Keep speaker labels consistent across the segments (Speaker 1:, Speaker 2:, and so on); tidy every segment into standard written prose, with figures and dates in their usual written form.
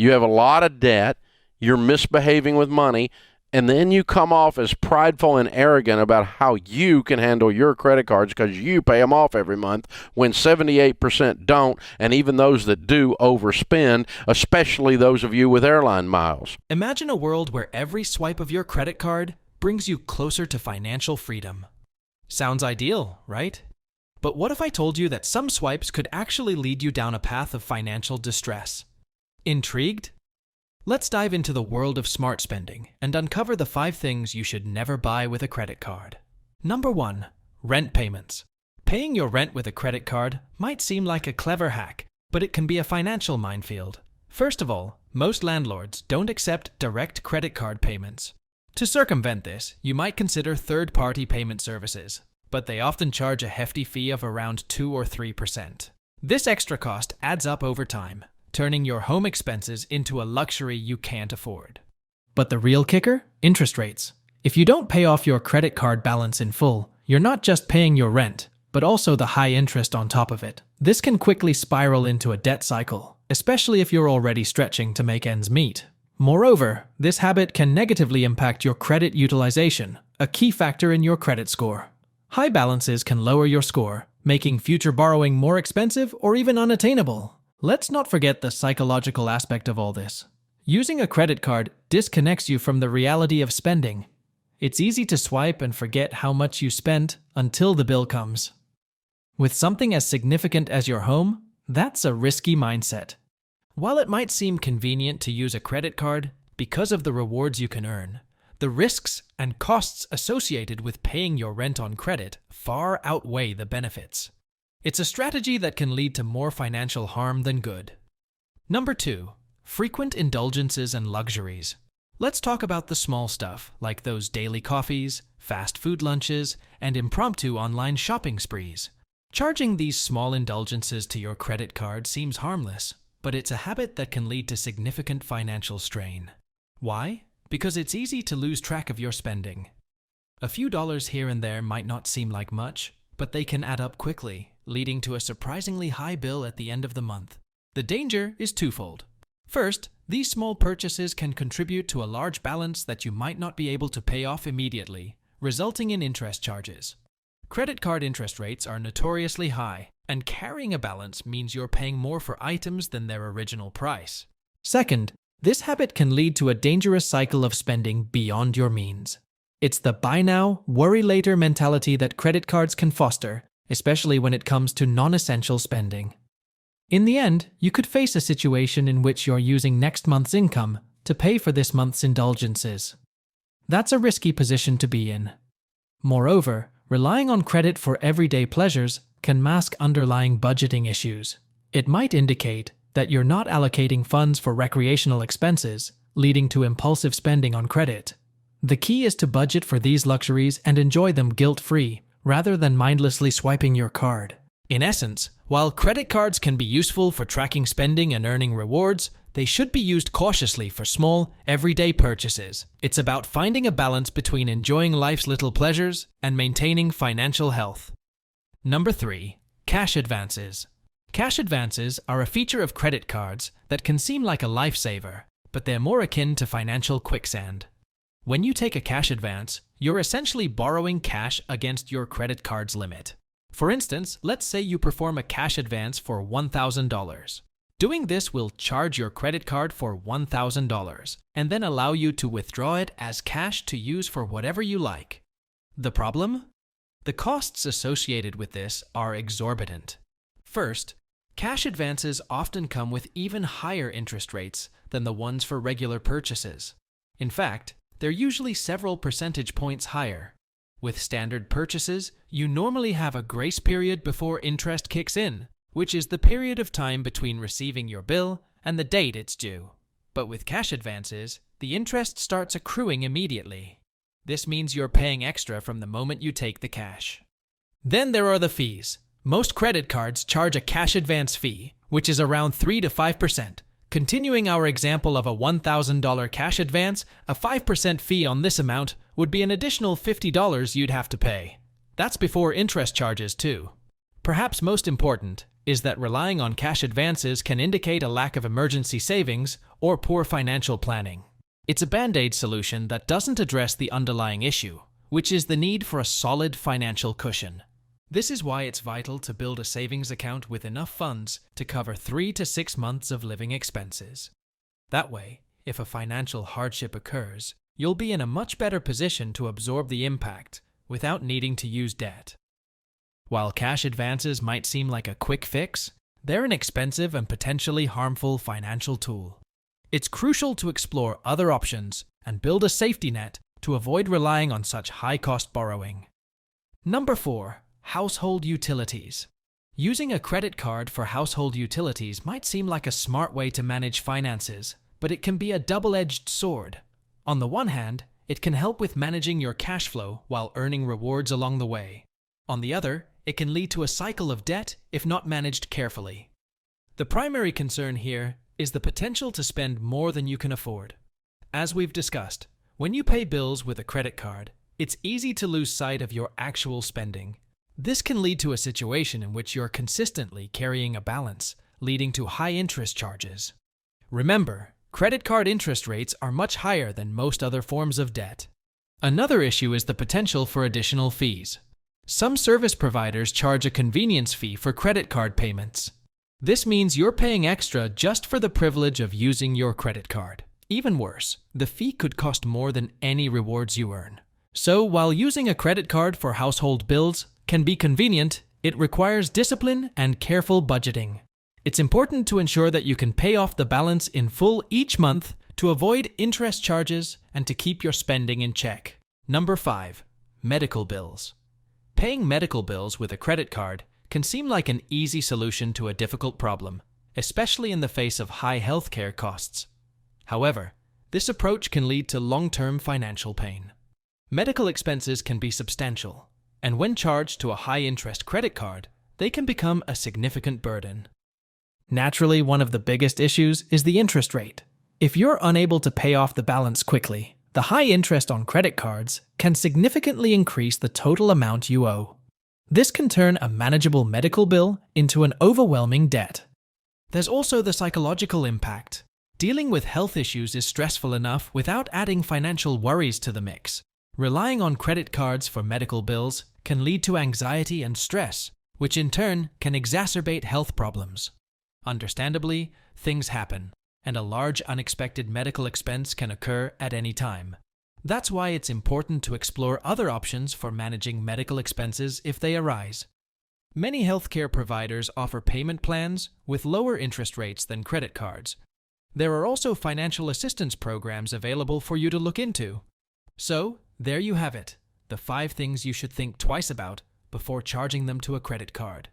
Speaker 1: You have a lot of debt. You're misbehaving with money. And then you come off as prideful and arrogant about how you can handle your credit cards because you pay them off every month when 78% don't, and even those that do overspend, especially those of you with airline miles.
Speaker 2: Imagine a world where every swipe of your credit card brings you closer to financial freedom. Sounds ideal, right? But what if I told you that some swipes could actually lead you down a path of financial distress? Intrigued? Let's dive into the world of smart spending and uncover the 5 things you should never buy with a credit card. Number 1. Rent payments. Paying your rent with a credit card might seem like a clever hack, but it can be a financial minefield. First of all, most landlords don't accept direct credit card payments. To circumvent this, you might consider third-party payment services, but they often charge a hefty fee of around 2 or 3%. This extra cost adds up over time, turning your home expenses into a luxury you can't afford. But the real kicker? Interest rates. If you don't pay off your credit card balance in full, you're not just paying your rent, but also the high interest on top of it. This can quickly spiral into a debt cycle, especially if you're already stretching to make ends meet. Moreover, this habit can negatively impact your credit utilization, a key factor in your credit score. High balances can lower your score, making future borrowing more expensive or even unattainable. Let's not forget the psychological aspect of all this. Using a credit card disconnects you from the reality of spending. It's easy to swipe and forget how much you spent until the bill comes. With something as significant as your home, that's a risky mindset. While it might seem convenient to use a credit card because of the rewards you can earn, the risks and costs associated with paying your rent on credit far outweigh the benefits. It's a strategy that can lead to more financial harm than good. Number 2. Frequent indulgences and luxuries. Let's talk about the small stuff, like those daily coffees, fast food lunches, and impromptu online shopping sprees. Charging these small indulgences to your credit card seems harmless, but it's a habit that can lead to significant financial strain. Why? Because it's easy to lose track of your spending. A few dollars here and there might not seem like much, but they can add up quickly, leading to a surprisingly high bill at the end of the month. The danger is twofold. First, these small purchases can contribute to a large balance that you might not be able to pay off immediately, resulting in interest charges. Credit card interest rates are notoriously high, and carrying a balance means you're paying more for items than their original price. Second, this habit can lead to a dangerous cycle of spending beyond your means. It's the buy now, worry later mentality that credit cards can foster, especially when it comes to non-essential spending. In the end, you could face a situation in which you're using next month's income to pay for this month's indulgences. That's a risky position to be in. Moreover, relying on credit for everyday pleasures can mask underlying budgeting issues. It might indicate that you're not allocating funds for recreational expenses, leading to impulsive spending on credit. The key is to budget for these luxuries and enjoy them guilt-free, rather than mindlessly swiping your card. In essence, while credit cards can be useful for tracking spending and earning rewards, they should be used cautiously for small, everyday purchases. It's about finding a balance between enjoying life's little pleasures and maintaining financial health. Number 3. Cash advances. Cash advances are a feature of credit cards that can seem like a lifesaver, but they're more akin to financial quicksand. When you take a cash advance, you're essentially borrowing cash against your credit card's limit. For instance, let's say you perform a cash advance for $1,000. Doing this will charge your credit card for $1,000 and then allow you to withdraw it as cash to use for whatever you like. The problem? The costs associated with this are exorbitant. First, cash advances often come with even higher interest rates than the ones for regular purchases. In fact, they're usually several percentage points higher. With standard purchases, you normally have a grace period before interest kicks in, which is the period of time between receiving your bill and the date it's due. But with cash advances, the interest starts accruing immediately. This means you're paying extra from the moment you take the cash. Then there are the fees. Most credit cards charge a cash advance fee, which is around 3 to 5%. Continuing our example of a $1,000 cash advance, a 5% fee on this amount would be an additional $50 you'd have to pay. That's before interest charges too. Perhaps most important, is that relying on cash advances can indicate a lack of emergency savings or poor financial planning. It's a band-aid solution that doesn't address the underlying issue, which is the need for a solid financial cushion. This is why it's vital to build a savings account with enough funds to cover 3 to 6 months of living expenses. That way, if a financial hardship occurs, you'll be in a much better position to absorb the impact without needing to use debt. While cash advances might seem like a quick fix, they're an expensive and potentially harmful financial tool. It's crucial to explore other options and build a safety net to avoid relying on such high-cost borrowing. Number 4. Household utilities. Using a credit card for household utilities might seem like a smart way to manage finances, but it can be a double-edged sword. On the one hand, it can help with managing your cash flow while earning rewards along the way. On the other, it can lead to a cycle of debt if not managed carefully. The primary concern here is the potential to spend more than you can afford. As we've discussed, when you pay bills with a credit card, it's easy to lose sight of your actual spending. This can lead to a situation in which you're consistently carrying a balance, leading to high interest charges. Remember, credit card interest rates are much higher than most other forms of debt. Another issue is the potential for additional fees. Some service providers charge a convenience fee for credit card payments. This means you're paying extra just for the privilege of using your credit card. Even worse, the fee could cost more than any rewards you earn. So, while using a credit card for household bills can be convenient, it requires discipline and careful budgeting. It's important to ensure that you can pay off the balance in full each month to avoid interest charges and to keep your spending in check. Number 5. Medical bills. Paying medical bills with a credit card can seem like an easy solution to a difficult problem, especially in the face of high healthcare costs. However, this approach can lead to long-term financial pain. Medical expenses can be substantial, and when charged to a high-interest credit card, they can become a significant burden. Naturally, one of the biggest issues is the interest rate. If you're unable to pay off the balance quickly, the high interest on credit cards can significantly increase the total amount you owe. This can turn a manageable medical bill into an overwhelming debt. There's also the psychological impact. Dealing with health issues is stressful enough without adding financial worries to the mix. Relying on credit cards for medical bills can lead to anxiety and stress, which in turn can exacerbate health problems. Understandably, things happen, and a large unexpected medical expense can occur at any time. That's why it's important to explore other options for managing medical expenses if they arise. Many healthcare providers offer payment plans with lower interest rates than credit cards. There are also financial assistance programs available for you to look into. So, there you have it, the 5 things you should think twice about before charging them to a credit card.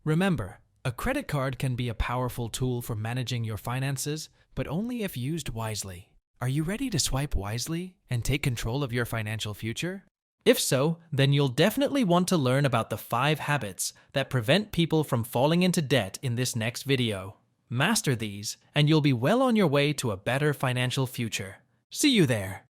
Speaker 2: Remember, a credit card can be a powerful tool for managing your finances, but only if used wisely. Are you ready to swipe wisely and take control of your financial future? If so, then you'll definitely want to learn about the 5 habits that prevent people from falling into debt in this next video. Master these, and you'll be well on your way to a better financial future. See you there!